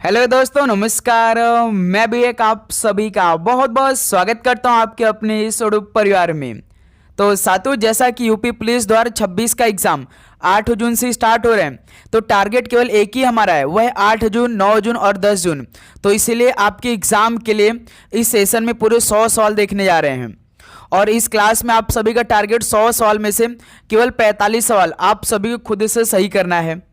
Hello दोस्तों, नमस्कार। मैं भी एक आप सभी का बहुत बहुत स्वागत करता हूं आपके अपने इस यूट्यूब परिवार में। तो साथियों, जैसा कि यूपी पुलिस 2026 का एग्जाम 8 जून से स्टार्ट हो रहे हैं, तो टारगेट केवल एक ही हमारा है, वह है 8 जून, 9 जून और 10 जून। तो इसीलिए आपके एग्जाम के लिए इस सेशन में पूरे 100 सवाल देखने जा रहे हैं। और इस क्लास में आप सभी का टारगेट 100 सवाल में से केवल 45 सवाल आप सभी को खुद से सही करना है।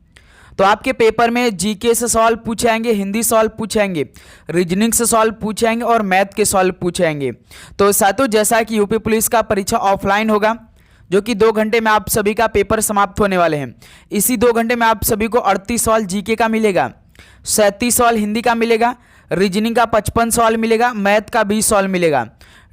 तो आपके पेपर में जीके से सवाल पूछे जाएंगे, हिंदी सवाल पूछे जाएंगे, रीजनिंग से सवाल पूछे जाएंगे और मैथ के सवाल पूछे जाएंगे। तो साथियों, जैसा कि यूपी पुलिस का परीक्षा ऑफलाइन होगा, जो कि 2 घंटे में आप सभी का पेपर समाप्त होने वाले हैं। इसी 2 घंटे में आप सभी को 38 सवाल जीके का मिलेगा, 37 सवाल हिंदी का मिलेगा, रीजनिंग का 55 सवाल मिलेगा, मैथ का 20 सवाल मिलेगा।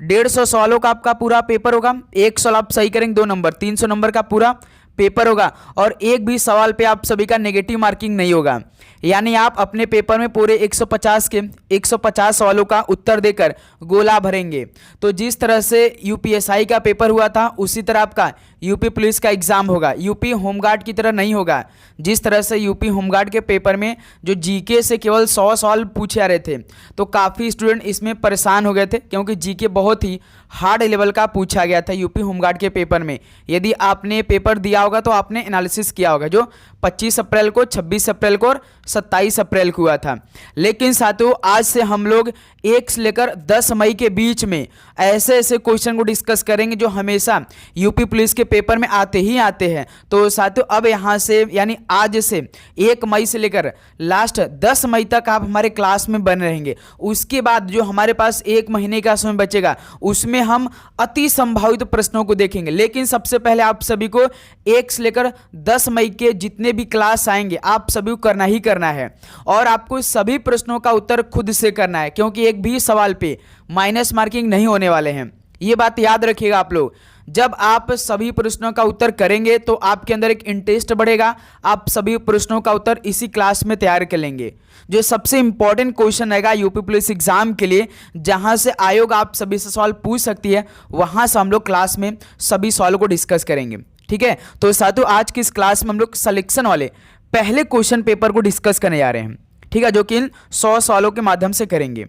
150 सवालों का आपका पूरा पेपर होगा। एक सवाल आप सही करेंगे 2 नंबर, 300 नंबर का पूरा पेपर होगा। और एक भी सवाल पे आप सभी का नेगेटिव मार्किंग नहीं होगा। यानी आप अपने पेपर में पूरे 150 सवालों का उत्तर देकर गोला भरेंगे। तो जिस तरह से यूपीएसआई का पेपर हुआ था, उसी तरह आपका यूपी पुलिस का एग्जाम होगा। यूपी होमगार्ड की तरह नहीं होगा। जिस तरह से यूपी होमगार्ड के पेपर में जो जीके से केवल 100 सवाल पूछे जा रहे थे, तो काफ़ी स्टूडेंट इसमें परेशान हो गए थे, क्योंकि जीके बहुत ही हार्ड लेवल का पूछा गया था यूपी होमगार्ड के पेपर में। यदि आपने पेपर दिया होगा तो आपने एनालिसिस किया होगा, जो 25 अप्रैल को, 26 अप्रैल को और 27 अप्रैल को हुआ था। लेकिन साथियों, आज से हम लोग 1 से लेकर 10 मई के बीच में ऐसे ऐसे क्वेश्चन को डिस्कस करेंगे जो हमेशा यूपी पुलिस के पेपर में आते ही आते हैं। तो साथियों, अब यहाँ से यानी आज से 1 मई से लेकर लास्ट 10 मई तक आप हमारे क्लास में बने रहेंगे। उसके बाद जो हमारे पास 1 महीने का समय बचेगा, उसमें हम अति संभावित प्रश्नों को देखेंगे। लेकिन सबसे पहले आप सभी को 1 से लेकर 10 मई के जितने भी क्लास आएंगे, आप सभी को करना ही करना है। और आपको सभी प्रश्नों का उत्तर खुद से करना है, क्योंकि एक भी सवाल पे माइनस मार्किंग नहीं होने वाले हैं। ये बात याद रखिएगा आप लोग। जब आप सभी प्रश्नों का उत्तर करेंगे तो आपके अंदर एक इंटरेस्ट बढ़ेगा। आप सभी प्रश्नों का उत्तर इसी क्लास में तैयार कर लेंगे। जो सबसे इंपॉर्टेंट क्वेश्चन रहेगा यूपी पुलिस एग्जाम के लिए, जहां से आयोग आप सभी से सवाल पूछ सकती है, वहां से हम लोग क्लास में सभी सवालों को डिस्कस करेंगे। ठीक है, तो साथियों, आज की इस क्लास में हम लोग सिलेक्शन वाले पहले क्वेश्चन पेपर को डिस्कस करने जा रहे हैं। ठीक है, जो कि इन 100 सवालों के माध्यम से करेंगे।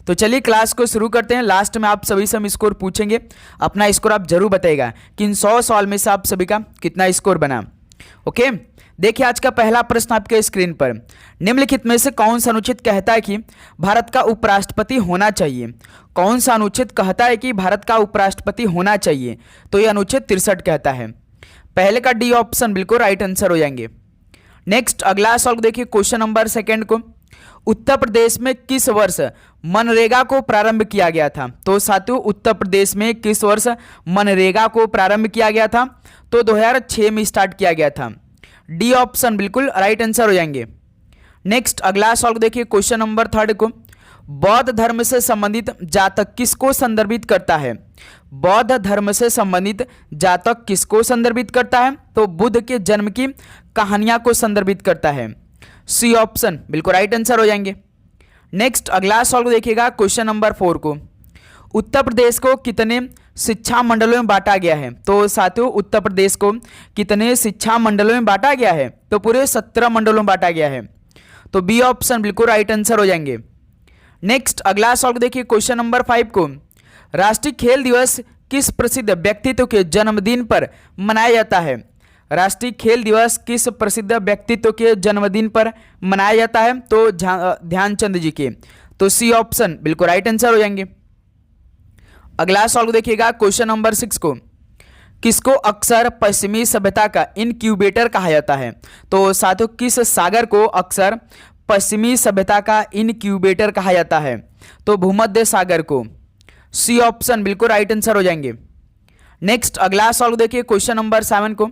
तो चलिए क्लास को शुरू करते हैं। लास्ट में आप सभी से हम स्कोर पूछेंगे। अपना स्कोर आप जरूर बताइएगा कि इन 100 सवाल में से आप सभी का कितना स्कोर बना। ओके, देखिए आज का पहला प्रश्न आपके स्क्रीन पर। निम्नलिखित में से कौन सा अनुच्छेद कहता है कि भारत का उपराष्ट्रपति होना चाहिए? कौन सा अनुच्छेद कहता है कि भारत का उपराष्ट्रपति होना चाहिए? तो यह अनुच्छेद 63 कहता है। पहले का डी ऑप्शन बिल्कुल राइट आंसर हो जाएंगे। नेक्स्ट अगला सवाल देखिए, क्वेश्चन नंबर 2 को। उत्तर प्रदेश में किस वर्ष मनरेगा को प्रारंभ किया गया था? तो साथियों, उत्तर प्रदेश में किस वर्ष मनरेगा को प्रारंभ किया गया था? तो 2006 में स्टार्ट किया गया था। डी ऑप्शन बिल्कुल राइट आंसर हो जाएंगे। नेक्स्ट अगला सवाल देखिए, क्वेश्चन नंबर 3 को। बौद्ध धर्म से संबंधित जातक किसको संदर्भित करता है? बौद्ध धर्म से संबंधित जातक किसको संदर्भित करता है? तो बुद्ध के जन्म की कहानियां को संदर्भित करता है। सी ऑप्शन बिल्कुल राइट आंसर हो जाएंगे। नेक्स्ट अगला सवाल देखिएगा, क्वेश्चन नंबर 4 को। उत्तर प्रदेश को कितने शिक्षा मंडलों में बांटा गया है? तो साथियों, उत्तर प्रदेश को कितने शिक्षा मंडलों में बांटा गया है? तो पूरे 17 मंडलों में बांटा गया है। तो बी ऑप्शन बिल्कुल राइट आंसर हो जाएंगे। नेक्स्ट अगला सवाल देखिए, क्वेश्चन नंबर 5 को। राष्ट्रीय खेल दिवस किस प्रसिद्ध व्यक्तित्व के जन्मदिन पर मनाया जाता है? राष्ट्रीय खेल दिवस किस प्रसिद्ध व्यक्तित्व के जन्मदिन पर मनाया जाता है? तो ध्यानचंद जी के। तो सी ऑप्शन बिल्कुल राइट आंसर हो जाएंगे। अगला सवाल देखिएगा, क्वेश्चन नंबर 6 को। किसको अक्सर पश्चिमी सभ्यता का इनक्यूबेटर कहा जाता है? तो साथियों, किस सागर को अक्सर पश्चिमी सभ्यता का इनक्यूबेटर कहा जाता है? तो भूमध्य सागर को। सी ऑप्शन बिल्कुल राइट आंसर हो जाएंगे। नेक्स्ट अगला सवाल देखिए, क्वेश्चन नंबर 7 को।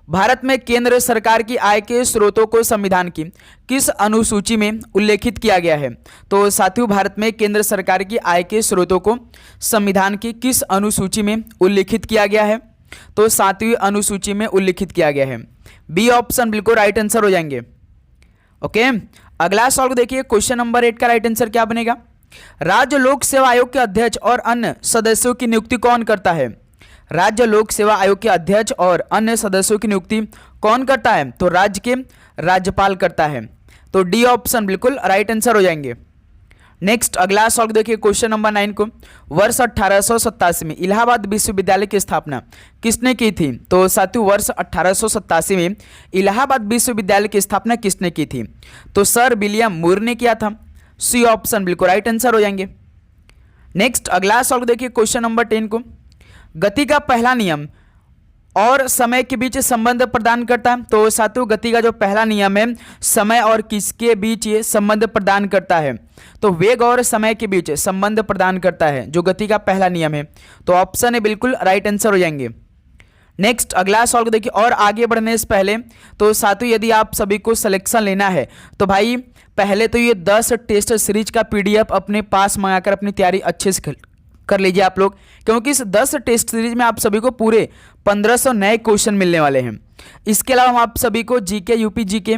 भारत में केंद्र सरकार की आय के स्रोतों को संविधान की किस अनुसूची में उल्लेखित किया गया है? तो साथियों, भारत में केंद्र सरकार की आय के स्रोतों को संविधान की किस अनुसूची में उल्लेखित किया गया है? तो 7वीं अनुसूची में उल्लेखित किया गया है। बी ऑप्शन बिल्कुल राइट आंसर हो जाएंगे। ओके, अगला सवाल देखिए, क्वेश्चन नंबर 8 का राइट आंसर क्या बनेगा? राज्य लोक सेवा आयोग के अध्यक्ष और अन्य सदस्यों की नियुक्ति कौन करता है? राज्य लोक सेवा आयोग के अध्यक्ष और अन्य सदस्यों की नियुक्ति कौन करता है? तो राज्य के राज्यपाल करता है। तो डी ऑप्शन बिल्कुल राइट आंसर हो जाएंगे। नेक्स्ट अगला सॉल्व देखिए क्वेश्चन नंबर 9 को। वर्ष 1887 में इलाहाबाद विश्वविद्यालय की स्थापना किसने की थी? तो साथियों वर्ष 1887 में इलाहाबाद विश्वविद्यालय की स्थापना किसने की थी? तो सर विलियम मूर ने किया था। सी ऑप्शन बिल्कुल राइट आंसर हो जाएंगे। नेक्स्ट अगला सॉल्व देखिए क्वेश्चन नंबर 10 को। गति का पहला नियम और समय के बीच संबंध प्रदान करता है। तो साथियों गति का जो पहला नियम है समय और किसके बीच ये संबंध प्रदान करता है? तो वेग और समय के बीच संबंध प्रदान करता है जो गति का पहला नियम है। तो ऑप्शन है बिल्कुल राइट आंसर हो जाएंगे। नेक्स्ट अगला सॉल्व देखिए। और आगे बढ़ने से पहले तो साथियों यदि आप सभी को सिलेक्शन लेना है तो भाई पहले तो ये 10 टेस्ट सीरीज का PDF अपने पास मंगाकर अपनी तैयारी अच्छे से कर लीजिए आप लोग, क्योंकि इस 10 टेस्ट सीरीज में आप सभी को पूरे 1500 नए क्वेश्चन मिलने वाले हैं। इसके अलावा हम आप सभी को GK, UP GK,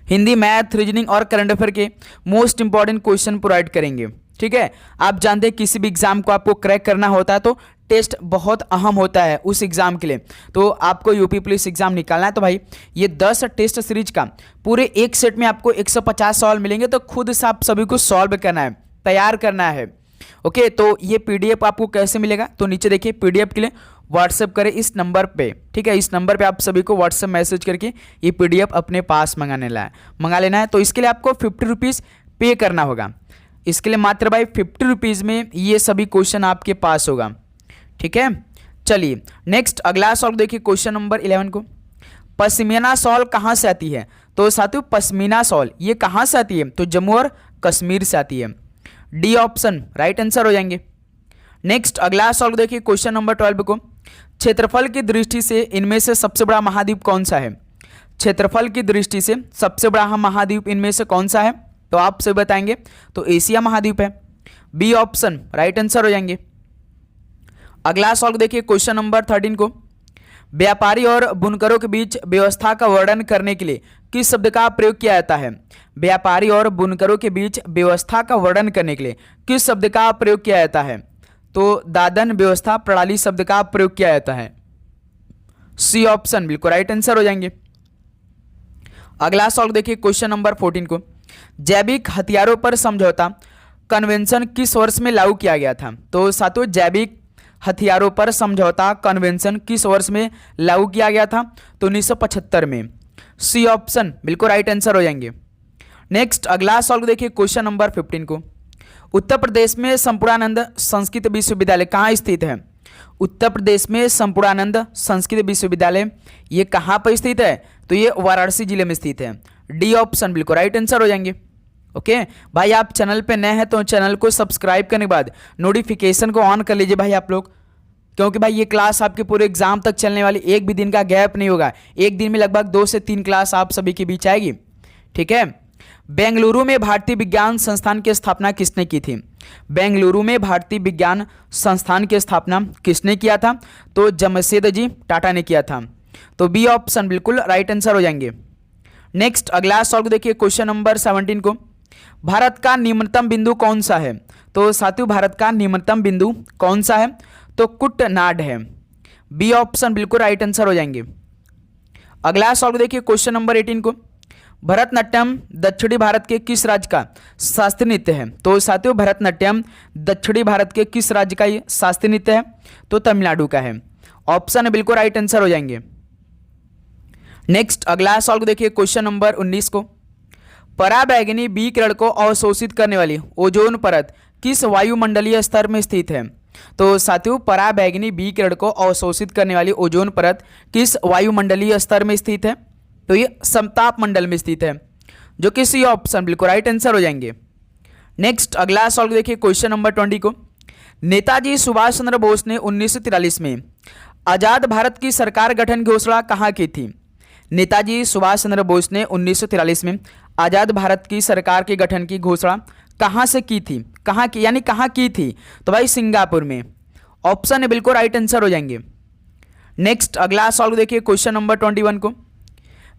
Hindi, math, reasoning और करंट अफेयर के मोस्ट इंपॉर्टेंट क्वेश्चन प्रोवाइड करेंगे। ठीक है, आप जानते हैं किसी भी एग्जाम को आपको क्रैक करना होता है तो टेस्ट बहुत अहम होता है उस एग्जाम के लिए। तो आपको यूपी पुलिस एग्जाम निकालना है तो भाई ये 10 टेस्ट सीरीज का पूरे एक सेट में आपको 150 सवाल मिलेंगे। तो खुद से आप सभी को सॉल्व करना है, तैयार करना है। ओके, तो ये PDF आपको कैसे मिलेगा? तो नीचे देखिए PDF के लिए व्हाट्सएप करें इस नंबर पे। ठीक है, इस नंबर पे आप सभी को व्हाट्सएप मैसेज करके ये PDF अपने पास मंगा लेना है। तो इसके लिए आपको 50 रुपीज़ पे करना होगा। इसके लिए मात्र भाई 50 रुपीज़ में ये सभी क्वेश्चन आपके पास होगा। ठीक है, चलिए नेक्स्ट अगला सॉल्व देखिए क्वेश्चन नंबर 11 को। पश्मीना शॉल कहाँ से आती है? तो साथियों पश्मीना शॉल ये कहाँ से आती है? तो जम्मू और कश्मीर से आती है। डी ऑप्शन राइट आंसर हो जाएंगे। नेक्स्ट अगला सॉल्व देखिए क्वेश्चन नंबर 12 को। क्षेत्रफल की दृष्टि से इनमें से सबसे बड़ा महाद्वीप कौन सा है? क्षेत्रफल की दृष्टि से सबसे बड़ा महाद्वीप इनमें से कौन सा है? तो आप से बताएंगे तो एशिया महाद्वीप है। बी ऑप्शन राइट आंसर हो जाएंगे। अगला सॉल्व देखिए क्वेश्चन नंबर 13 को। व्यापारी और बुनकरों के बीच व्यवस्था का वर्णन करने के लिए किस शब्द का प्रयोग किया जाता है? व्यापारी और बुनकरों के बीच व्यवस्था का वर्णन करने के लिए किस शब्द का प्रयोग किया जाता है? तो दादन व्यवस्था प्रणाली शब्द का प्रयोग किया जाता है। सी ऑप्शन बिल्कुल राइट आंसर हो जाएंगे। अगला सॉल्व देखिए क्वेश्चन नंबर 14 को। जैविक हथियारों पर समझौता कन्वेंशन किस वर्ष में लागू किया गया था? तो साथियों जैविक हथियारों पर समझौता कन्वेंशन किस वर्ष में लागू किया गया था? तो 1975 में। सी ऑप्शन बिल्कुल राइट आंसर हो जाएंगे। नेक्स्ट अगला सॉल्व देखिए क्वेश्चन नंबर 15 को। उत्तर प्रदेश में संपूर्णानंद संस्कृत विश्वविद्यालय कहाँ स्थित है? उत्तर प्रदेश में संपूर्णानंद संस्कृत विश्वविद्यालय ये कहाँ पर स्थित है? तो ये वाराणसी जिले में स्थित है। डी ऑप्शन बिल्कुल राइट आंसर हो जाएंगे। ओके भाई, आप चैनल पे नए हैं तो चैनल को सब्सक्राइब करने के बाद नोटिफिकेशन को ऑन कर लीजिए भाई आप लोग, क्योंकि भाई ये क्लास आपके पूरे एग्जाम तक चलने वाली, एक भी दिन का गैप नहीं होगा। एक दिन में लगभग 2 से 3 क्लास आप सभी के बीच आएगी। ठीक है, बेंगलुरु में भारतीय विज्ञान संस्थान की स्थापना किसने की थी? बेंगलुरु में भारतीय विज्ञान संस्थान की स्थापना किसने किया था? तो जमशेदजी टाटा ने किया था। तो बी ऑप्शन बिल्कुल राइट आंसर हो जाएंगे। नेक्स्ट अगला सॉल्व देखिए क्वेश्चन नंबर 17 को। भारत का निम्नतम बिंदु कौन सा है? तो साथियों भारत का निम्नतम बिंदु कौन सा है? तो कुटनाड है। बी ऑप्शन बिल्कुल राइट आंसर हो जाएंगे। अगला सॉल्व देखिए क्वेश्चन नंबर 18 को। भरतनाट्यम दक्षिणी भारत के किस राज्य का शास्त्रीय नृत्य है? तो साथियों भरतनाट्यम दक्षिणी भारत के किस राज्य का ये शास्त्रीय नृत्य है? तो तमिलनाडु का है। ऑप्शन बिल्कुल राइट आंसर हो जाएंगे। नेक्स्ट अगला सॉल्व देखिए क्वेश्चन नंबर 19 को। पराबैंगनी बी किरण को अवशोषित करने वाली ओजोन परत किस वायुमंडलीय स्तर में स्थित है? तो साथियों पराबैंगनी बी किरण को अवशोषित करने वाली ओजोन परत किस वायुमंडलीय स्तर में स्थित है? तो ये समताप मंडल में स्थित है, जो कि सी ऑप्शन बिल्कुल राइट आंसर हो जाएंगे। नेक्स्ट अगला सॉल्व देखिए क्वेश्चन नंबर 20 को। नेताजी सुभाष चंद्र बोस ने 1943 में आजाद भारत की सरकार गठन की घोषणा कहाँ की थी? नेताजी सुभाष चंद्र बोस ने 1943 में आजाद भारत की सरकार के गठन की घोषणा कहाँ से की थी? कहाँ की यानी कहाँ की थी? तो भाई सिंगापुर में। ऑप्शन बिल्कुल राइट आंसर हो जाएंगे। नेक्स्ट अगला सॉल्व देखिए क्वेश्चन नंबर 21 को।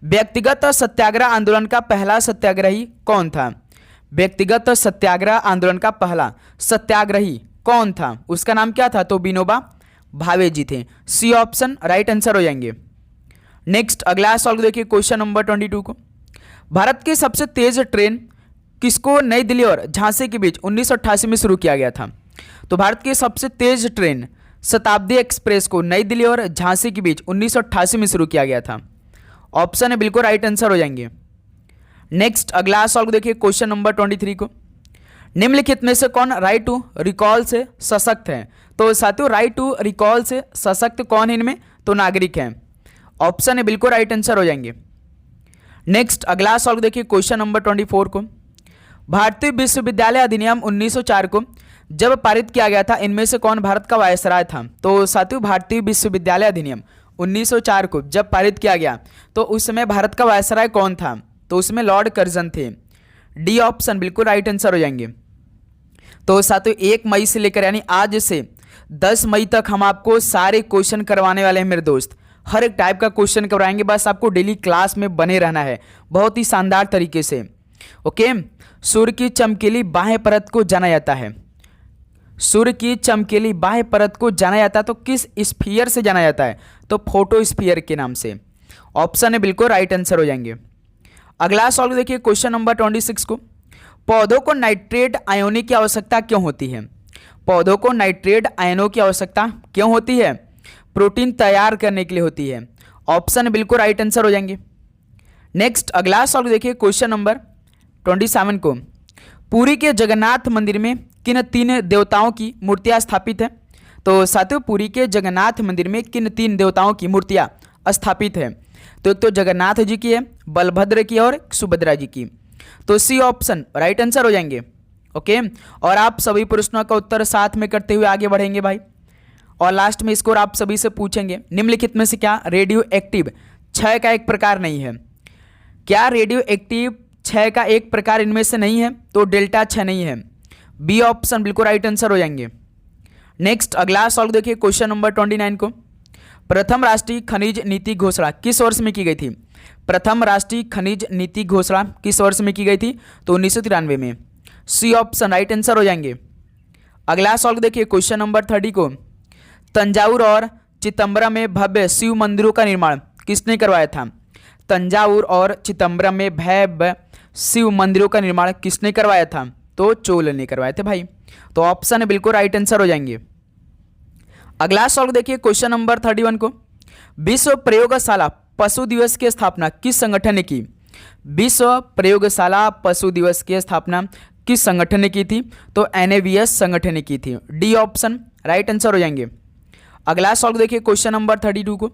व्यक्तिगत सत्याग्रह आंदोलन का पहला सत्याग्रही कौन था? व्यक्तिगत सत्याग्रह आंदोलन का पहला सत्याग्रही कौन था? उसका नाम क्या था? तो विनोबा भावे जी थे। सी ऑप्शन राइट आंसर हो जाएंगे। नेक्स्ट अगला सॉल्व देखिए क्वेश्चन नंबर 22 को। भारत की सबसे तेज ट्रेन किसको नई दिल्ली और झांसी के बीच 1988 में शुरू किया गया था? तो भारत की सबसे तेज ट्रेन शताब्दी एक्सप्रेस को नई दिल्ली और झांसी के बीच 1988 में शुरू किया गया था। ऑप्शन है बिल्कुल राइट आंसर हो जाएंगे। नेक्स्ट अगला सॉल्व देखिए क्वेश्चन नंबर 23 को। निम्नलिखित में से कौन राइट टू रिकॉल से सशक्त है? तो साथियों राइट टू रिकॉल से सशक्त कौन है इनमें? तो नागरिक है। ऑप्शन है बिल्कुल राइट आंसर हो जाएंगे। नेक्स्ट अगला सॉल्व देखिए क्वेश्चन नंबर 24 को। भारतीय विश्वविद्यालय अधिनियम 1904 को जब पारित किया गया था इनमें से कौन भारत का वायसराय था? तो साथियों भारतीय विश्वविद्यालय अधिनियम 1904 को जब पारित किया गया तो उस समय भारत का वायसराय कौन था? तो उसमें लॉर्ड कर्जन थे। डी ऑप्शन बिल्कुल राइट आंसर हो जाएंगे। तो साथियों 1 मई से लेकर यानी आज से 10 मई तक हम आपको सारे क्वेश्चन करवाने वाले हैं मेरे दोस्त। हर एक टाइप का क्वेश्चन करवाएंगे, बस आपको डेली क्लास में बने रहना है बहुत ही शानदार तरीके से। ओके, सूर्य की चमकीली बाह्य परत को जाना जाता है, सूर्य की चमकीली बाह्य परत को जाना जाता है तो किस स्फीयर से जाना जाता है? तो फोटोस्फीयर के नाम से। ऑप्शन है बिल्कुल राइट आंसर हो जाएंगे। अगला सॉल्व देखिए क्वेश्चन नंबर 26 को। पौधों को नाइट्रेट आयनों की आवश्यकता क्यों होती है? पौधों को नाइट्रेट आयनों की आवश्यकता क्यों होती है? प्रोटीन तैयार करने के लिए होती है। ऑप्शन बिल्कुल राइट आंसर हो जाएंगे। नेक्स्ट अगला सॉल्व देखिए क्वेश्चन नंबर 27 को। पुरी के जगन्नाथ मंदिर में किन 3 देवताओं की मूर्तियां स्थापित है? तो साथियों पुरी के जगन्नाथ मंदिर में किन 3 देवताओं की मूर्तियां स्थापित है? तो एक तो जगन्नाथ जी की है, बलभद्र की और सुभद्रा जी की। तो सी ऑप्शन राइट आंसर हो जाएंगे। ओके, और आप सभी प्रश्नों का उत्तर साथ में करते हुए आगे बढ़ेंगे भाई, और लास्ट में स्कोर आप सभी से पूछेंगे निम्नलिखित में से क्या रेडियो एक्टिव क्षय का एक प्रकार नहीं है? क्या रेडियो एक्टिव क्षय का एक प्रकार इनमें से नहीं है? तो डेल्टा क्षय नहीं है। बी ऑप्शन बिल्कुल राइट आंसर हो जाएंगे। नेक्स्ट अगला सॉल्व देखिए क्वेश्चन नंबर 29 को। प्रथम राष्ट्रीय खनिज नीति घोषणा किस वर्ष में की गई थी? प्रथम राष्ट्रीय खनिज नीति घोषणा किस वर्ष में की गई थी? तो 1993 में। सी ऑप्शन राइट आंसर हो जाएंगे। अगला सॉल्व देखिए क्वेश्चन नंबर 30 को। तंजावुर और चिदम्बरम में भव्य शिव मंदिरों का निर्माण किसने करवाया था? तंजावुर और चिदम्बरम में भव्य शिव मंदिरों का निर्माण किसने करवाया था? तो चोल ने करवाए थे भाई। तो ऑप्शन है बिल्कुल राइट आंसर हो जाएंगे। अगला सॉल्व देखिए क्वेश्चन नंबर 31 को। विश्व प्रयोगशाला पशु दिवस की स्थापना किस संगठन ने की? विश्व प्रयोगशाला पशु दिवस की स्थापना किस संगठन ने की थी? तो NABS संगठन ने की थी। डी ऑप्शन राइट आंसर हो जाएंगे। अगला सॉल्व देखिए क्वेश्चन नंबर 32 को।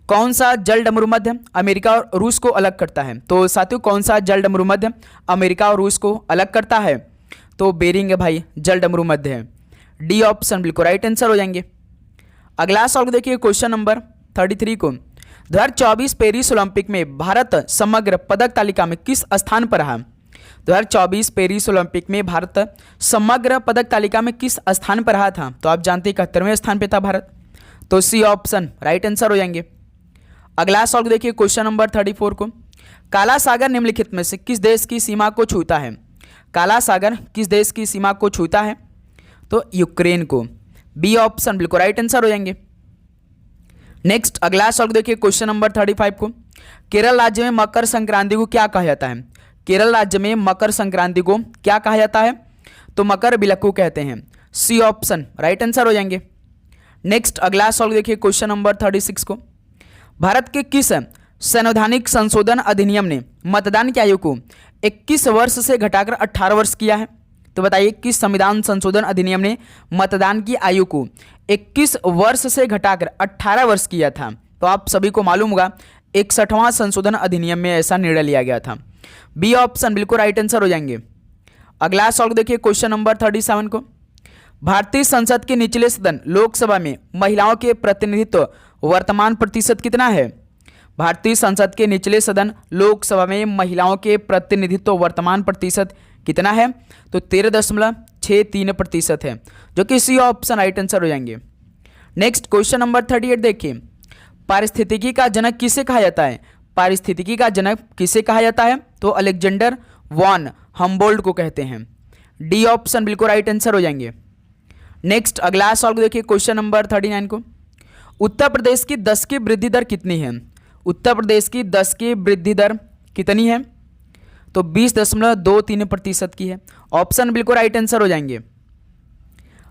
कौन सा जल डमरूमध्य अमेरिका और रूस को अलग करता है? तो साथियों कौन सा जल डमरूमध्य अमेरिका और रूस को अलग करता है? तो बेरिंग है भाई, जल डमरूमध्य है। डी ऑप्शन बिल्कुल राइट आंसर हो जाएंगे। अगला सॉल्व देखिए क्वेश्चन नंबर 33 को। 2024 पेरिस ओलंपिक में भारत समग्र पदक तालिका में किस स्थान पर रहा? 2024 पेरिस ओलंपिक में भारत समग्र पदक तालिका में किस स्थान पर रहा था? तो आप जानते हैं 71वें स्थान पे था भारत। तो सी ऑप्शन राइट आंसर हो जाएंगे। अगला सॉल्व देखिए क्वेश्चन नंबर 34 को। काला सागर निम्नलिखित में से किस देश की सीमा को छूता है? काला सागर किस देश की सीमा को छूता है? तो यूक्रेन को। बी ऑप्शन बिल्कुल राइट आंसर हो जाएंगे। नेक्स्ट अगला सॉल्व देखिए क्वेश्चन नंबर 35 को। केरल राज्य में मकर संक्रांति को क्या कहा जाता है? केरल राज्य में मकर संक्रांति को क्या कहा जाता है? तो मकर बिलक्कू कहते हैं। सी ऑप्शन राइट आंसर हो जाएंगे। नेक्स्ट अगला सॉल्व देखिए क्वेश्चन नंबर 36 को। भारत के किस संवैधानिक संशोधन अधिनियम ने मतदान की आयु को 21 वर्ष से घटाकर 18 वर्ष किया है? तो बताइए किस संविधान संशोधन अधिनियम ने मतदान की आयु को 21 वर्ष से घटाकर 18 वर्ष किया था? तो आप सभी को मालूम होगा 61वां संशोधन अधिनियम में ऐसा निर्णय लिया गया था। बी ऑप्शन बिल्कुल राइट आंसर हो जाएंगे। अगला सॉल्व देखिए क्वेश्चन नंबर 37 को। भारतीय संसद के निचले सदन लोकसभा में महिलाओं के प्रतिनिधित्व वर्तमान प्रतिशत कितना है? भारतीय संसद के निचले सदन लोकसभा में महिलाओं के प्रतिनिधित्व वर्तमान प्रतिशत कितना है? तो 13.63% है, जो कि सी ऑप्शन राइट आंसर हो जाएंगे। नेक्स्ट क्वेश्चन नंबर 38 देखिए। पारिस्थितिकी का जनक किसे कहा जाता है? पारिस्थितिकी का जनक किसे कहा जाता है? तो अलेक्जेंडर वॉन हम्बोल्ट को कहते हैं। डी ऑप्शन बिल्कुल राइट आंसर हो जाएंगे। नेक्स्ट अगला सॉल्व देखिए क्वेश्चन नंबर 39 को। उत्तर प्रदेश की 10 की वृद्धि दर कितनी है? उत्तर प्रदेश की 10 की वृद्धि दर कितनी है? तो 20.23% की है। ऑप्शन बिल्कुल राइट आंसर हो जाएंगे।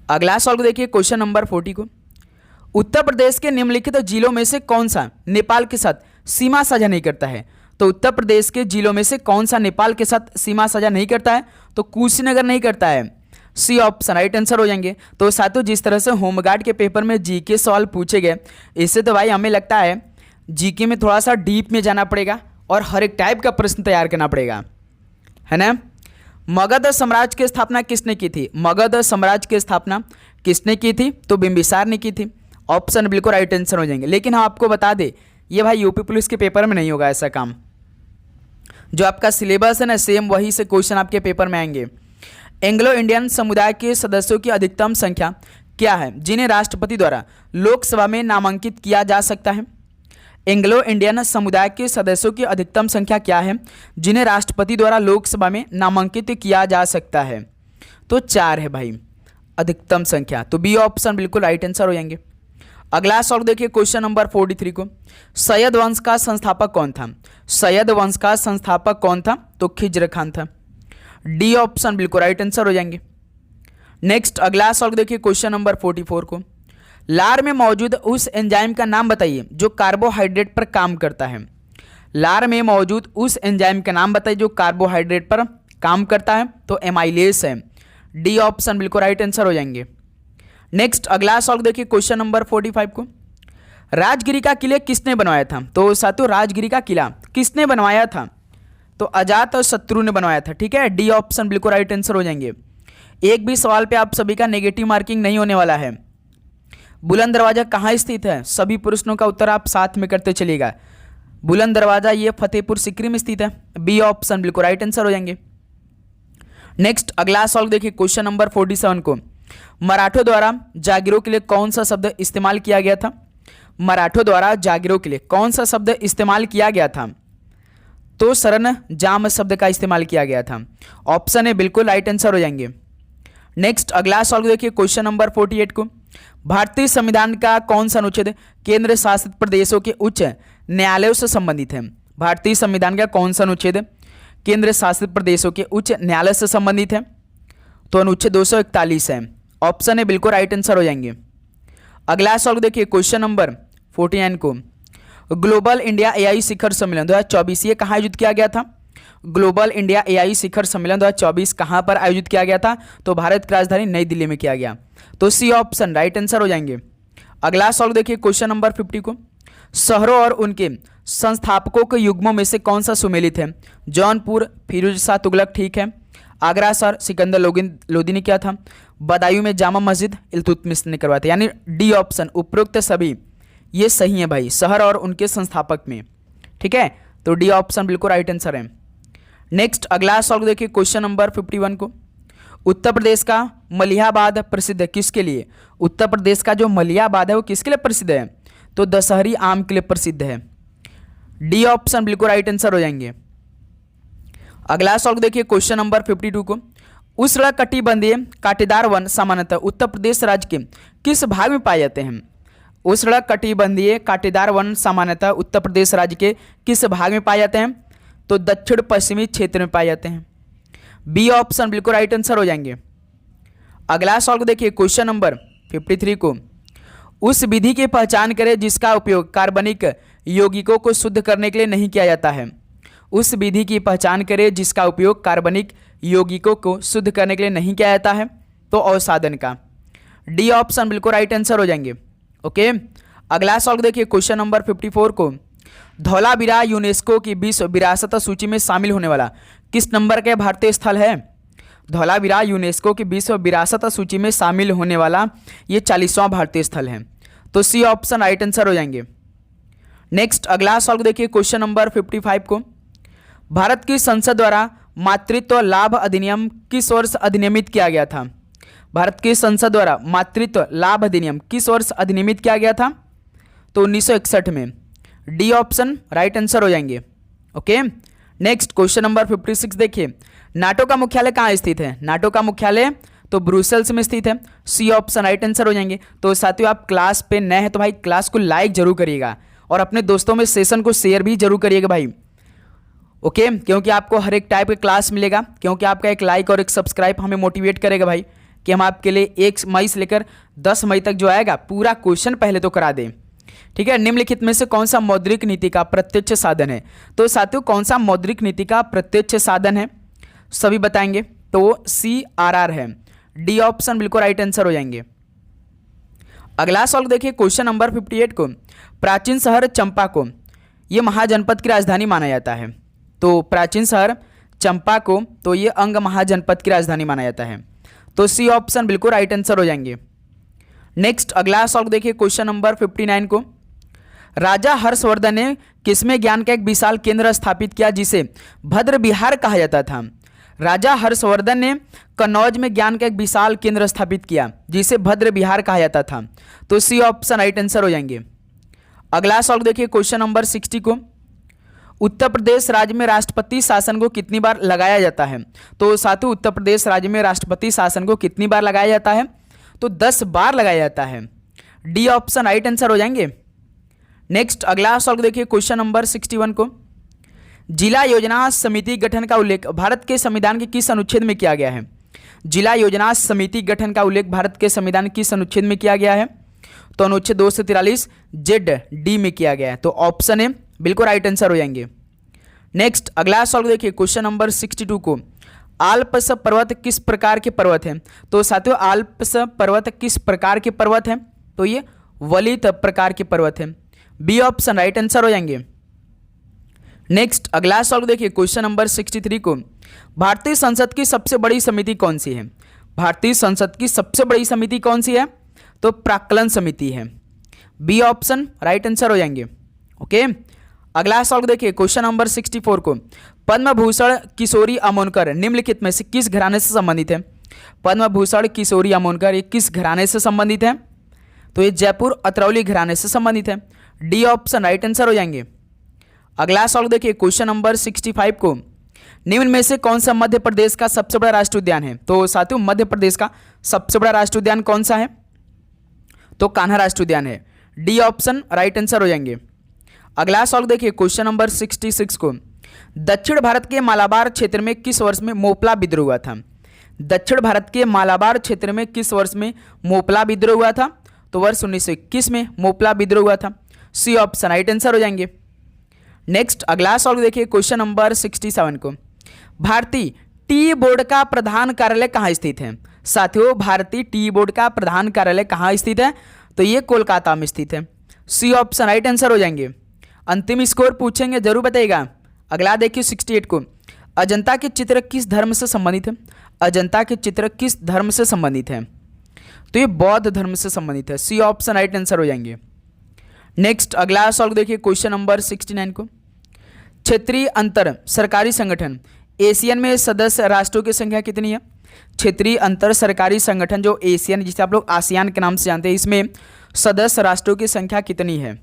अगला सॉल्व देखिए क्वेश्चन नंबर 40 को। उत्तर प्रदेश के निम्नलिखित जिलों में से कौन सा नेपाल के साथ सीमा साझा नहीं करता है? तो उत्तर प्रदेश के जिलों में से कौन सा नेपाल के साथ सीमा साझा नहीं करता है? तो कुशीनगर नहीं करता है। सी ऑप्शन राइट आंसर हो जाएंगे। तो साथियों, जिस तरह से होमगार्ड के पेपर में जीके सवाल पूछे गए, इससे तो भाई हमें लगता है जीके में थोड़ा सा डीप में जाना पड़ेगा और हर एक टाइप का प्रश्न तैयार करना पड़ेगा, है ना। मगध साम्राज्य की स्थापना किसने की थी? मगध साम्राज्य की स्थापना किसने की थी? तो बिंबिसार ने की थी। ऑप्शन बिल्कुल राइट आंसर हो जाएंगे। लेकिन हम आपको बता दें, ये भाई यूपी पुलिस के पेपर में नहीं होगा ऐसा काम। जो आपका सिलेबस है ना, सेम वही से क्वेश्चन आपके पेपर में आएंगे। एंग्लो इंडियन समुदाय के सदस्यों की अधिकतम संख्या क्या है जिन्हें राष्ट्रपति द्वारा लोकसभा में नामांकित किया जा सकता है? एंग्लो इंडियन समुदाय के सदस्यों की अधिकतम संख्या क्या है जिन्हें राष्ट्रपति द्वारा लोकसभा में नामांकित किया जा सकता है? तो 4 है भाई अधिकतम संख्या। तो बी ऑप्शन बिल्कुल राइट आंसर हो जाएंगे। अगला सॉल्व देखिए क्वेश्चन नंबर 43 को। सैयद वंश का संस्थापक कौन था? सैयद वंश का संस्थापक कौन था? तो खिज्र खान था। डी ऑप्शन बिल्कुल राइट आंसर हो जाएंगे। नेक्स्ट अगला सॉल्व देखिए क्वेश्चन नंबर 44 को। लार में मौजूद उस एंजाइम का नाम बताइए जो कार्बोहाइड्रेट पर काम करता है। लार में मौजूद उस एंजाइम का नाम बताइए जो कार्बोहाइड्रेट पर काम करता है। तो एमाइलेस है। डी ऑप्शन बिल्कुल राइट आंसर हो जाएंगे। नेक्स्ट अगला सॉल्व देखिए क्वेश्चन नंबर 45 को। राजगिरी का किले किसने बनवाया था? तो साथियों, राजगिरी का किला किसने बनवाया था? तो अजात और शत्रु ने बनवाया था। ठीक है, डी ऑप्शन बिल्कुल राइट आंसर हो जाएंगे। एक भी सवाल पे आप सभी का नेगेटिव मार्किंग नहीं होने वाला है। बुलंद दरवाजा कहाँ स्थित है? सभी प्रश्नों का उत्तर आप साथ में करते चलिएगा। बुलंद दरवाजा ये फतेहपुर सीकरी में स्थित है। बी ऑप्शन बिल्कुल राइट आंसर हो जाएंगे। नेक्स्ट अगला सॉल्व देखिए क्वेश्चन नंबर 47 को। मराठों द्वारा जागीरों के लिए कौन सा शब्द इस्तेमाल किया गया था? मराठों द्वारा जागीरों के लिए कौन सा शब्द इस्तेमाल किया गया था? तो शरण जाम शब्द का इस्तेमाल किया गया था। ऑप्शन ए बिल्कुल राइट आंसर हो जाएंगे। नेक्स्ट अगला सॉल्व देखिए क्वेश्चन नंबर 48 को। भारतीय संविधान का कौन सा अनुच्छेद केंद्र शासित प्रदेशों के उच्च न्यायालयों से संबंधित है? भारतीय संविधान का कौन सा अनुच्छेद केंद्र शासित प्रदेशों के उच्च न्यायालय से संबंधित है? तो अनुच्छेद 241 है। ऑप्शन ए बिल्कुल राइट आंसर हो जाएंगे। अगला सॉल्व देखिए क्वेश्चन नंबर 49 को। ग्लोबल इंडिया एआई शिखर सम्मेलन 2024 ये कहाँ आयोजित किया गया था? ग्लोबल इंडिया एआई शिखर सम्मेलन 2024 कहाँ पर आयोजित किया गया था? तो भारत की राजधानी नई दिल्ली में किया गया। तो सी ऑप्शन राइट आंसर हो जाएंगे। अगला सॉल्व देखिए क्वेश्चन नंबर 50 को। शहरों और उनके संस्थापकों के युग्मों में से कौन सा सुमेलित है? जौनपुर फिरोज शाह तुगलक ठीक है। आगरा शहर सिकंदर लोदी ने किया था। बदायूं में जामा मस्जिद इल्तुतमिश ने करवाया था। यानी डी ऑप्शन उपरोक्त सभी ये सही है भाई, शहर और उनके संस्थापक में। ठीक है, तो डी ऑप्शन बिल्कुल राइट आंसर है। नेक्स्ट अगला सॉल्व देखिए क्वेश्चन नंबर 51 को। उत्तर प्रदेश का मलिहाबाद प्रसिद्ध है किसके लिए? उत्तर प्रदेश का जो मलिहाबाद है वो किसके लिए प्रसिद्ध है? तो दशहरी आम के लिए प्रसिद्ध है। डी ऑप्शन बिल्कुल राइट आंसर हो जाएंगे। अगला सॉल्व देखिए क्वेश्चन नंबर 52 को। उष्णकटिबंधीय कांटेदार वन सामान्यतः उत्तर प्रदेश राज्य के किस भाग में पाए जाते हैं? उष्णकटिबंधीय कांटेदार वन सामान्यतः उत्तर प्रदेश राज्य के किस भाग में पाए जाते हैं? तो दक्षिण पश्चिमी क्षेत्र में पाए जाते हैं। बी ऑप्शन बिल्कुल राइट आंसर हो जाएंगे। अगला सॉल्व देखिए क्वेश्चन नंबर 53 को। उस विधि की पहचान करें जिसका उपयोग कार्बनिक यौगिकों को शुद्ध करने के लिए नहीं किया जाता है। उस विधि की पहचान करें जिसका उपयोग कार्बनिक यौगिकों को शुद्ध करने के लिए नहीं किया जाता है। तो अवसादन का। डी ऑप्शन बिल्कुल राइट आंसर हो जाएंगे। ओके, अगला सॉल्व देखिए क्वेश्चन नंबर 54 को। धौलावीरा यूनेस्को की विश्व विरासत सूची में शामिल होने वाला किस नंबर के भारतीय स्थल है? धौलावीरा यूनेस्को की विश्व विरासत सूची में शामिल होने वाला ये 40वां भारतीय स्थल है। तो सी ऑप्शन राइट आंसर हो जाएंगे। नेक्स्ट अगला सॉल्व देखिए क्वेश्चन नंबर 55 को। भारत की संसद द्वारा मातृत्व लाभ अधिनियम किस वर्ष अधिनियमित किया गया था? भारत की संसद द्वारा मातृत्व लाभ अधिनियम किस वर्ष अधिनियमित किया गया था? तो 1961 में। डी ऑप्शन राइट आंसर हो जाएंगे। ओके, नेक्स्ट क्वेश्चन नंबर 56 देखिए। नाटो का मुख्यालय कहाँ स्थित है? नाटो का मुख्यालय तो ब्रुसेल्स में स्थित है। सी ऑप्शन राइट आंसर हो जाएंगे। तो साथियों, आप क्लास पे नए हैं तो भाई क्लास को लाइक जरूर करिएगा और अपने दोस्तों में सेशन को शेयर भी जरूर करिएगा भाई। ओके, क्योंकि आपको हर एक टाइप का क्लास मिलेगा, क्योंकि आपका एक लाइक और एक सब्सक्राइब हमें मोटिवेट करेगा भाई कि हम आपके लिए 1 मई से लेकर 10 मई तक जो आएगा पूरा क्वेश्चन पहले तो करा दें। ठीक है, निम्नलिखित में से कौन सा मौद्रिक नीति का प्रत्यक्ष साधन है? तो साथियों कौन सा मौद्रिक नीति का प्रत्यक्ष साधन है सभी बताएंगे। तो CRR है, डी ऑप्शन बिल्कुल राइट आंसर हो जाएंगे। अगला सवाल देखिए क्वेश्चन नंबर 58 को, प्राचीन शहर चंपा को ये महाजनपद की राजधानी माना जाता है। तो प्राचीन शहर चंपा को तो ये अंग महाजनपद की राजधानी माना जाता है। तो सी ऑप्शन बिल्कुल राइट आंसर हो जाएंगे। नेक्स्ट अगला सवाल देखिए क्वेश्चन नंबर 59 को, राजा हर्षवर्धन ने किसमें ज्ञान का एक विशाल केंद्र स्थापित किया जिसे भद्र बिहार कहा जाता था? राजा हर्षवर्धन ने कन्नौज में ज्ञान का एक विशाल केंद्र स्थापित किया जिसे भद्र बिहार कहा जाता था। तो सी ऑप्शन राइट आंसर हो जाएंगे। अगला सवाल देखिए क्वेश्चन नंबर 60 को, उत्तर प्रदेश राज्य में राष्ट्रपति शासन को कितनी बार लगाया जाता है? तो साथियों उत्तर प्रदेश राज्य में राष्ट्रपति शासन को कितनी बार लगाया जाता है? तो 10 बार लगाया जाता है। डी ऑप्शन राइट आंसर हो जाएंगे। नेक्स्ट अगला सवाल देखिए क्वेश्चन नंबर 61 को, जिला योजना समिति गठन का उल्लेख भारत के संविधान के किस अनुच्छेद में किया गया है? जिला योजना समिति गठन का उल्लेख भारत के संविधान के किस अनुच्छेद में किया गया है? तो अनुच्छेद 243 ZD में किया गया है। तो ऑप्शन ए बिल्कुल राइट आंसर हो जाएंगे। नेक्स्ट अगला सवाल देखिए क्वेश्चन नंबर 62 को, आल्प्स पर्वत किस प्रकार के पर्वत हैं? तो साथियों आल्प्स पर्वत किस प्रकार के पर्वत हैं? तो ये वलित प्रकार के पर्वत हैं। बी ऑप्शन राइट आंसर हो जाएंगे। नेक्स्ट अगला सवाल देखिए क्वेश्चन नंबर 63 को, भारतीय संसद की सबसे बड़ी समिति कौन सी है? भारतीय संसद की सबसे बड़ी समिति कौन सी है? तो प्राक्कलन समिति है। बी ऑप्शन राइट आंसर हो जाएंगे। ओके, अगला सवाल देखिए क्वेश्चन नंबर 64 को, पद्म भूषण किशोरी अमोनकर निम्नलिखित में से किस घराने से संबंधित है? पद्म भूषण किशोरी अमोनकर ये किस घराने से संबंधित है? तो ये जयपुर अतरौली घराने से संबंधित है। डी ऑप्शन राइट आंसर हो जाएंगे। अगला सवाल देखिए क्वेश्चन नंबर 65 को, निम्न में से कौन सा मध्य प्रदेश का सबसे बड़ा राष्ट्रीय उद्यान है? तो साथियों मध्य प्रदेश का सबसे बड़ा राष्ट्रीय उद्यान कौन सा है? तो कान्हा राष्ट्रीय उद्यान है। डी ऑप्शन राइट आंसर हो जाएंगे। अगला सवाल देखिए क्वेश्चन नंबर 66 को, दक्षिण भारत के मालाबार क्षेत्र में किस वर्ष में मोपला विद्रोह हुआ था? दक्षिण भारत के मालाबार क्षेत्र में किस वर्ष में मोपला विद्रोह हुआ था? तो वर्ष 1921 में मोपला विद्रोह हुआ था। सी ऑप्शन राइट आंसर हो जाएंगे। नेक्स्ट अगला सवाल देखिए क्वेश्चन नंबर 67 को, भारतीय टी बोर्ड का प्रधान कार्यालय कहाँ स्थित है? साथियों भारतीय टी बोर्ड का प्रधान कार्यालय कहाँ स्थित है? तो ये कोलकाता में स्थित है। सी ऑप्शन राइट आंसर हो जाएंगे। अंतिम स्कोर पूछेंगे जरूर बताइएगा। अगला देखिए 68 को, अजंता के चित्र किस धर्म से संबंधित है? अजंता के चित्र किस धर्म से संबंधित है? तो ये बौद्ध धर्म से संबंधित है। सी ऑप्शन राइट आंसर हो जाएंगे। नेक्स्ट अगला सवाल देखिए क्वेश्चन नंबर 69 को, क्षेत्रीय अंतर सरकारी संगठन एशियन में सदस्य राष्ट्रों की संख्या कितनी है? क्षेत्रीय अंतर सरकारी संगठन जो एशियन जिसे आप लोग आसियान के नाम से जानते हैं, इसमें सदस्य राष्ट्रों की संख्या कितनी है?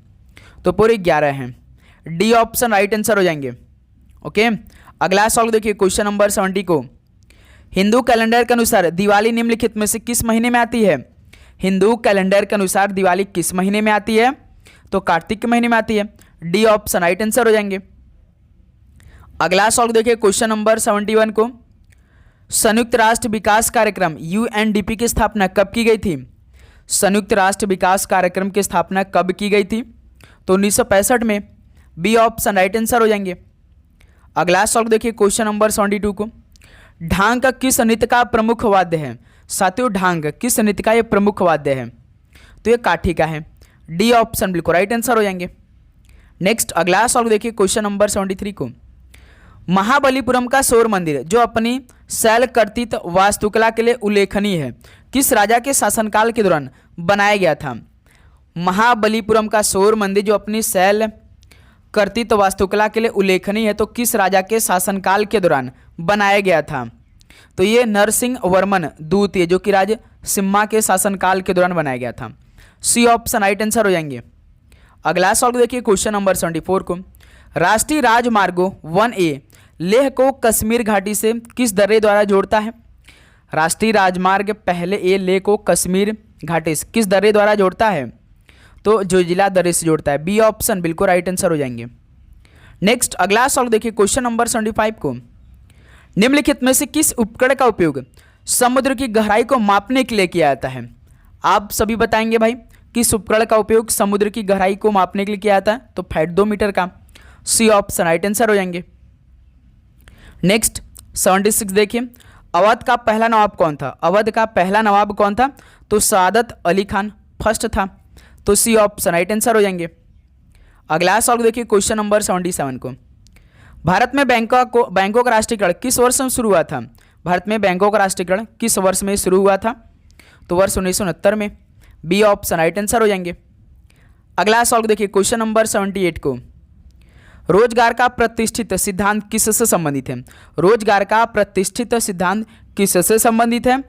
तो पूरे 11 हैं। डी ऑप्शन राइट आंसर हो जाएंगे। ओके, अगला सवाल देखिए क्वेश्चन नंबर 70 को, हिंदू कैलेंडर के अनुसार दिवाली निम्नलिखित में से किस महीने में आती है? हिंदू कैलेंडर के अनुसार दिवाली किस महीने में आती है? तो कार्तिक के महीने में आती है। डी ऑप्शन राइट आंसर हो जाएंगे। अगला सवाल देखिए क्वेश्चन नंबर 71 को, संयुक्त राष्ट्र विकास कार्यक्रम UNDP की स्थापना कब की गई थी? संयुक्त राष्ट्र विकास कार्यक्रम की स्थापना कब की गई थी? तो 1965 में। बी ऑप्शन राइट आंसर हो जाएंगे। अगला सवाल देखिए क्वेश्चन नंबर 72 को, ढांग किस नृत्य का प्रमुख वाद्य है? साथियों ढांग किस नृत्य का ये प्रमुख वाद्य है? तो ये काठी का है। डी ऑप्शन बिल्कुल राइट आंसर हो जाएंगे। नेक्स्ट अगला सवाल देखिए क्वेश्चन नंबर 73 को, महाबलीपुरम का सौर मंदिर जो अपनी शैल कर्तित वास्तुकला के लिए उल्लेखनीय है किस राजा के शासनकाल के दौरान बनाया गया था? महाबलीपुरम का सौर मंदिर जो अपनी शैल कर्तित वास्तुकला के लिए उल्लेखनीय है तो किस राजा के शासनकाल के दौरान बनाया गया था? तो ये नरसिंह वर्मन द्वितीय जो कि राज सिम्हा के शासनकाल के दौरान बनाया गया था। सी ऑप्शन राइट आंसर हो जाएंगे। अगला सवाल देखिए क्वेश्चन नंबर 74 को, राष्ट्रीय राजमार्गो 1A लेह को कश्मीर घाटी से किस दर्रे द्वारा जोड़ता है? राष्ट्रीय राजमार्ग पहले ए लेह को कश्मीर घाटी से किस दर्रे द्वारा जोड़ता है? तो जोजिला दर्रे से जोड़ता है। बी ऑप्शन बिल्कुल राइट आंसर हो जाएंगे। नेक्स्ट अगला सवाल देखिए क्वेश्चन नंबर 75 को, निम्नलिखित में से किस उपकरण का उपयोग समुद्र की गहराई को मापने के लिए किया जाता है? आप सभी बताएंगे भाई, किस उपकरण का उपयोग समुद्र की गहराई को मापने के लिए किया जाता है? तो फेटोमीटर का। सी ऑप्शन राइट आंसर हो जाएंगे। नेक्स्ट 76 देखिए, अवध का पहला नवाब कौन था? अवध का पहला नवाब कौन था? तो सादत अली खान फर्स्ट था। तो सी ऑप्शन राइट आंसर हो जाएंगे। अगला सवाल देखिए क्वेश्चन नंबर 77 को, भारत में बैंकों का राष्ट्रीयकरण किस वर्ष में शुरू हुआ था? भारत में बैंकों का राष्ट्रीयकरण किस वर्ष में शुरू हुआ था? तो वर्ष 1969 में। बी ऑप्शन राइट आंसर हो जाएंगे। अगला सवाल देखिए क्वेश्चन नंबर 78 को, रोजगार का प्रतिष्ठित सिद्धांत किससे संबंधित है? रोजगार का प्रतिष्ठित सिद्धांत किससे संबंधित है?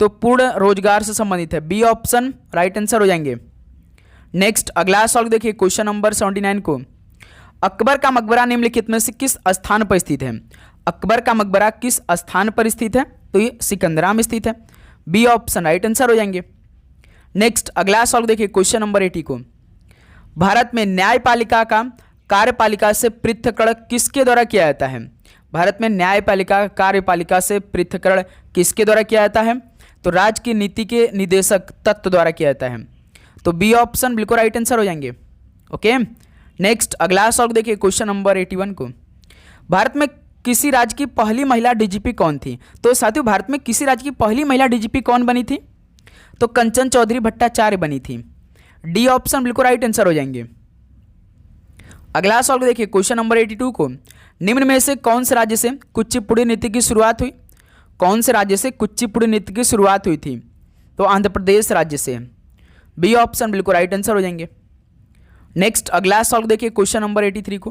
तो पूर्ण रोजगार से संबंधित है। बी ऑप्शन राइट आंसर हो जाएंगे। नेक्स्ट अगला सवाल देखिए क्वेश्चन नंबर 79 को, अकबर का मकबरा निम्नलिखित में से किस स्थान पर स्थित है? अकबर का मकबरा किस स्थान पर स्थित है? तो ये सिकंदरा में स्थित है। बी ऑप्शन राइट आंसर हो जाएंगे। नेक्स्ट अगला सवाल देखिए क्वेश्चन नंबर 80 को, भारत में न्यायपालिका का कार्यपालिका से पृथक्करण किसके द्वारा किया जाता है? भारत में न्यायपालिका कार्यपालिका से पृथक्करण किसके द्वारा किया जाता है? तो राज्य की नीति के निदेशक तत्व द्वारा किया जाता है। तो बी ऑप्शन बिल्कुल राइट आंसर हो जाएंगे। ओके, नेक्स्ट अगला सवाल देखिए क्वेश्चन नंबर 81 को, भारत में किसी राज्य की पहली महिला डीजीपी कौन थी? तो साथियों भारत में किसी राज्य की पहली महिला डीजीपी कौन बनी थी? तो कंचन चौधरी भट्टाचार्य बनी थी। डी ऑप्शन बिल्कुल राइट आंसर हो जाएंगे। अगला सवाल देखिए क्वेश्चन नंबर 82 को, निम्न में से कौन से राज्य से कुचिपुड़ी नृत्य की शुरुआत हुई? कौन से राज्य से कुचिपुड़ी नृत्य की शुरुआत हुई थी? तो आंध्र प्रदेश राज्य से। बी ऑप्शन बिल्कुल राइट आंसर हो जाएंगे। नेक्स्ट अगला सवाल देखिए क्वेश्चन नंबर 83 को,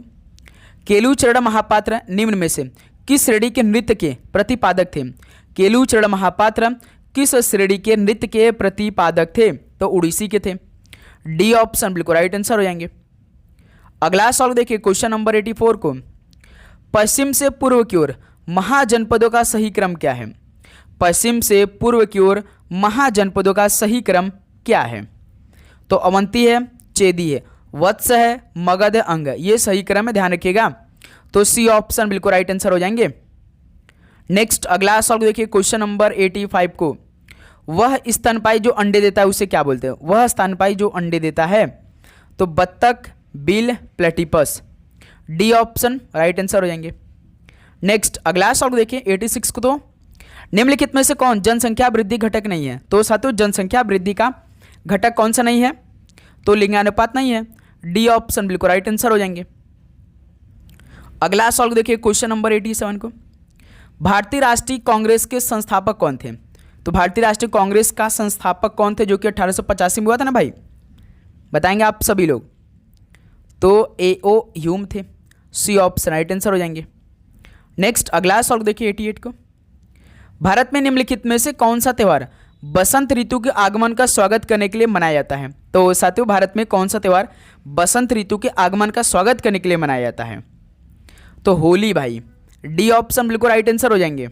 केलुचरण महापात्र निम्न में से किस श्रेणी के नृत्य के प्रतिपादक थे? केलुचरण महापात्र किस श्रेणी के नृत्य के प्रतिपादक थे? तो उड़ीसी के थे। डी ऑप्शन बिल्कुल राइट आंसर हो जाएंगे। अगला सवाल देखिए क्वेश्चन नंबर 84 को, पश्चिम से पूर्व की ओर महाजनपदों का सही क्रम क्या है? पश्चिम से पूर्व की ओर महाजनपदों का सही क्रम क्या है? तो अवंती है, चेदी है, वत्स है, मगध है, अंग, ये सही क्रम है, ध्यान रखिएगा। तो सी ऑप्शन बिल्कुल राइट आंसर हो जाएंगे। नेक्स्ट अगला सवाल देखिए क्वेश्चन नंबर 85 को, वह स्तनपायी जो अंडे देता है उसे क्या बोलते हैं? वह स्तनपायी जो अंडे देता है तो बत्तख, bill, platypus. D option right answer हो जाएंगे। नेक्स्ट अगला सवाल देखिए 86 को, तो निम्नलिखित में से कौन जनसंख्या वृद्धि घटक नहीं है? तो साथियों जनसंख्या वृद्धि का घटक कौन सा नहीं है? तो लिंगानुपात नहीं है। डी ऑप्शन बिल्कुल राइट आंसर हो जाएंगे। अगला सवाल देखिए क्वेश्चन नंबर 87 को, भारतीय राष्ट्रीय कांग्रेस के संस्थापक कौन थे? तो भारतीय राष्ट्रीय कांग्रेस का संस्थापक कौन थे जो कि 1885 में हुआ था ना भाई? बताएंगे आप सभी लोग। तो ए.ओ. ह्यूम थे। सी ऑप्शन राइट आंसर हो जाएंगे। नेक्स्ट अगला सवाल देखिए 88 को, भारत में निम्नलिखित में से कौन सा त्यौहार बसंत ऋतु के आगमन का स्वागत करने के लिए मनाया जाता है? तो साथियों भारत में कौन सा त्यौहार बसंत ऋतु के आगमन का स्वागत करने के लिए मनाया जाता है? तो होली भाई। डी ऑप्शन बिल्कुल राइट आंसर हो जाएंगे।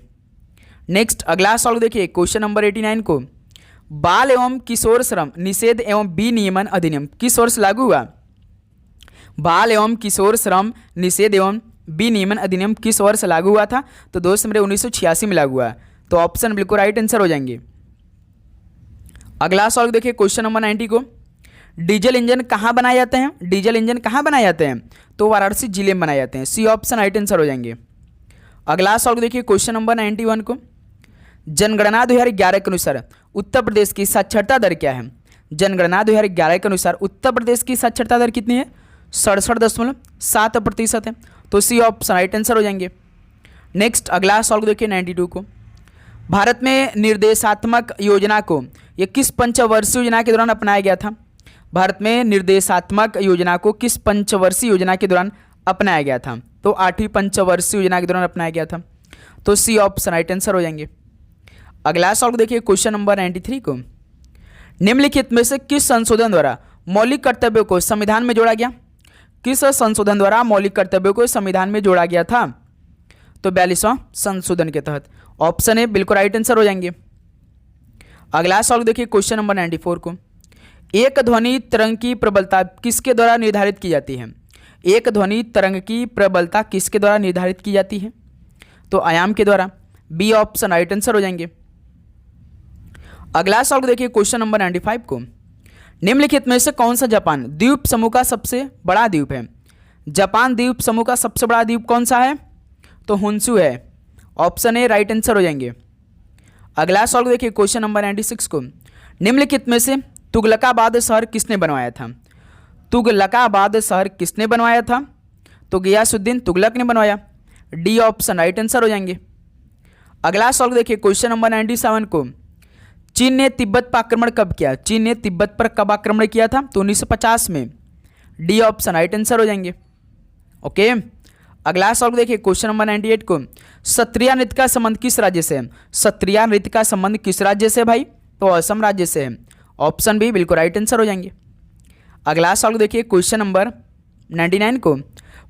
नेक्स्ट अगला सवाल देखिए क्वेश्चन नंबर 89 को, बाल एवं किशोर श्रम निषेध एवं विनियमन अधिनियम किस वर्ष लागू हुआ? बाल एवं किशोर श्रम निषेध एवं विनियमन अधिनियम किस वर्ष लागू हुआ था? तो दोस्त मेरे 1986 में लागू हुआ। तो ऑप्शन बिल्कुल राइट आंसर हो जाएंगे। अगला सवाल देखिए क्वेश्चन नंबर 90 को, डीजल इंजन कहाँ बनाए जाते हैं? डीजल इंजन कहाँ बनाए जाते हैं? तो वाराणसी जिले में बनाए जाते हैं। सी ऑप्शन राइट आंसर हो जाएंगे। अगला सवाल देखिए क्वेश्चन नंबर 91 को, जनगणना 2011 के अनुसार उत्तर प्रदेश की साक्षरता दर क्या है? जनगणना 2011 के अनुसार उत्तर प्रदेश की साक्षरता दर कितनी है? 67.7% है। तो सी ऑप्शन राइट आंसर हो जाएंगे। नेक्स्ट अगला सवाल देखिए 92 को, भारत में निर्देशात्मक योजना को यह किस पंचवर्षीय योजना के दौरान अपनाया गया था? भारत में निर्देशात्मक योजना को किस पंचवर्षीय योजना के दौरान अपनाया गया था? तो 8वीं पंचवर्षीय योजना के दौरान अपनाया गया था। तो सी ऑप्शन राइट आंसर हो जाएंगे। अगला सवाल देखिए क्वेश्चन नंबर 93 को, निम्नलिखित में से किस संशोधन द्वारा मौलिक कर्तव्यों को संविधान में जोड़ा गया? किस संशोधन द्वारा मौलिक कर्तव्यों को संविधान में जोड़ा गया था? तो 42वां संशोधन के तहत। ऑप्शन ए बिल्कुल राइट आंसर हो जाएंगे। अगला सवाल देखिए क्वेश्चन नंबर 94 को, एक ध्वनि तरंग की प्रबलता किसके द्वारा निर्धारित की जाती है? एक ध्वनि तरंग की प्रबलता किसके द्वारा निर्धारित की जाती है? तो आयाम के द्वारा। बी ऑप्शन राइट आंसर हो जाएंगे। अगला सवाल देखिए क्वेश्चन नंबर 95 को। निम्नलिखित में से कौन सा जापान द्वीप समूह का सबसे बड़ा द्वीप है? जापान द्वीप समूह का सबसे बड़ा द्वीप कौन सा है? तो होन्शु है। ऑप्शन ए राइट आंसर हो जाएंगे। अगला सवाल देखिए क्वेश्चन नंबर 96 को। निम्नलिखित में से तुगलकाबाद शहर किसने बनवाया था? तुगलकाबाद शहर किसने बनवाया था? तो गियासुद्दीन तुगलक ने बनवाया। डी ऑप्शन राइट आंसर हो जाएंगे। अगला सवाल देखिए क्वेश्चन नंबर 97 को। चीन ने तिब्बत पर आक्रमण कब किया? चीन ने तिब्बत पर कब आक्रमण किया था? तो 1950 में। डी ऑप्शन राइट आंसर हो जाएंगे। ओके। अगला सवाल देखिए क्वेश्चन नंबर 98 को। सत्रिया नृत्य का संबंध किस राज्य से है? सत्रिया नृत्य का संबंध किस राज्य से भाई? तो असम राज्य से है। ऑप्शन बी बिल्कुल राइट आंसर हो जाएंगे। अगला सवाल देखिए क्वेश्चन नंबर 99 को।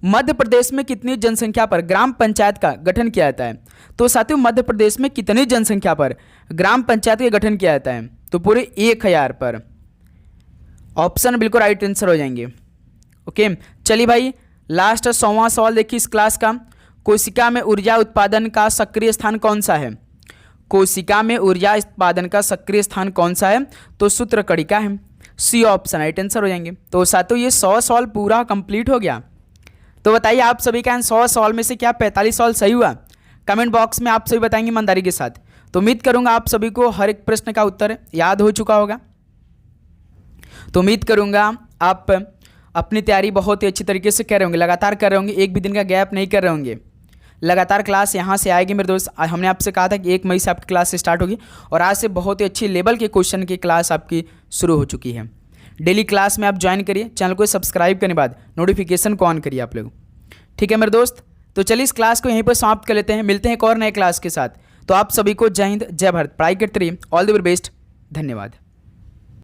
मध्य प्रदेश में कितनी जनसंख्या पर ग्राम पंचायत का गठन किया जाता है? तो साथियों मध्य प्रदेश में कितनी जनसंख्या पर ग्राम पंचायत का गठन किया जाता है? तो पूरे 1000 पर। ऑप्शन बिल्कुल राइट आंसर हो जाएंगे। ओके चलिए भाई लास्ट 100वां सवाल देखिए इस क्लास का। कोशिका में ऊर्जा उत्पादन का सक्रिय स्थान कौन सा है? कोशिका में ऊर्जा उत्पादन का सक्रिय स्थान कौन सा है? तो सूत्रकणिका है। सी ऑप्शन राइट आंसर हो जाएंगे। तो साथियों ये 100 सवाल पूरा कंप्लीट हो गया। तो बताइए आप सभी का 100 सवाल में से क्या 45 सवाल सही हुआ? कमेंट बॉक्स में आप सभी बताएंगे ईमानदारी के साथ। तो उम्मीद करूंगा आप सभी को हर एक प्रश्न का उत्तर याद हो चुका होगा। तो उम्मीद करूंगा आप अपनी तैयारी बहुत ही अच्छी तरीके से कर रहे होंगे, लगातार कर रहे होंगे, एक भी दिन का गैप नहीं कर रहे होंगे। लगातार क्लास यहाँ से आएगी मेरे दोस्त। हमने आपसे कहा था कि 1 मई से आपकी क्लास स्टार्ट होगी और आज से बहुत ही अच्छी लेवल के क्वेश्चन की क्लास आपकी शुरू हो चुकी है। डेली क्लास में आप ज्वाइन करिए, चैनल को सब्सक्राइब करने के बाद नोटिफिकेशन को ऑन करिए आप लोग। ठीक है मेरे दोस्त। तो चलिए इस क्लास को यहीं पर समाप्त कर लेते हैं। मिलते हैं एक और नए क्लास के साथ। तो आप सभी को जय हिंद जय भारत। पढ़ाई करते रहिए। All the very best. धन्यवाद।